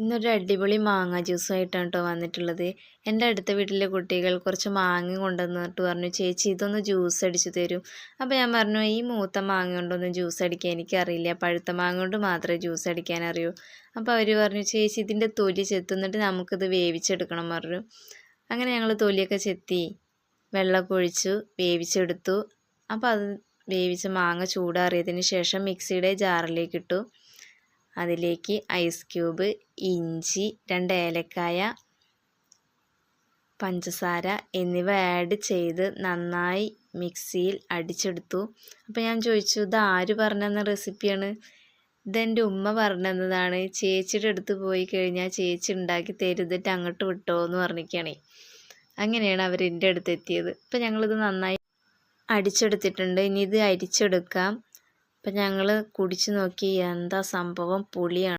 ഇന്നൊരു അടിപൊളി മാങ്ങ ജ്യൂസുമായിട്ടാണ് കേട്ടോ വന്നിട്ടുള്ളത്. എൻ്റെ അടുത്ത വീട്ടിലെ കുട്ടികൾ കുറച്ച് മാങ്ങ കൊണ്ടുവന്നിട്ട് പറഞ്ഞു, ചേച്ചി ഇതൊന്ന് ജ്യൂസ് അടിച്ചു തരും. അപ്പോൾ ഞാൻ പറഞ്ഞു, ഈ മൂത്ത മാങ്ങ കൊണ്ടൊന്നും ജ്യൂസ് അടിക്കാൻ എനിക്കറിയില്ല, പഴുത്ത മാങ്ങ കൊണ്ട് മാത്രമേ ജ്യൂസ് അടിക്കാൻ അറിയൂ. അപ്പോൾ അവർ പറഞ്ഞു, ചേച്ചി ഇതിൻ്റെ തൊലി ചെത്തുന്നിട്ട് നമുക്കിത് വേവിച്ചെടുക്കണം പറഞ്ഞു. അങ്ങനെ ഞങ്ങൾ തൊലിയൊക്കെ ചെത്തി വെള്ളമൊക്കെ ഒഴിച്ചു വേവിച്ചെടുത്തു. അപ്പോൾ അത് വേവിച്ച മാങ്ങ ചൂടാറിയതിന് ശേഷം മിക്സിയുടെ ജാറിലേക്ക് ഇട്ടു. അതിലേക്ക് ഐസ് ക്യൂബ്, ഇഞ്ചി, 2 ഏലക്കായ, പഞ്ചസാര എന്നിവ ആഡ് ചെയ്ത് നന്നായി മിക്സിയിൽ അടിച്ചെടുത്തു. അപ്പോൾ ഞാൻ ചോദിച്ചു, ഇത് ആര് പറഞ്ഞെന്ന റെസിപ്പിയാണ്? ഇതെൻ്റെ ഉമ്മ പറഞ്ഞതാണ്. ചേച്ചിയുടെ അടുത്ത് പോയി കഴിഞ്ഞാൽ ചേച്ചി ഉണ്ടാക്കി തരുന്നിട്ട് അങ്ങോട്ട് വിട്ടോ എന്ന് പറഞ്ഞിരിക്കുകയാണേ. അങ്ങനെയാണ് അവർ എൻ്റെ അടുത്ത് എത്തിയത്. അപ്പോൾ ഞങ്ങളിത് നന്നായി അടിച്ചെടുത്തിട്ടുണ്ട്. ഇനി ഇത് അരിച്ചെടുക്കാം. അപ്പം ഞങ്ങൾ കുടിച്ചു നോക്കി, എന്താ സംഭവം, പുളിയാണ്.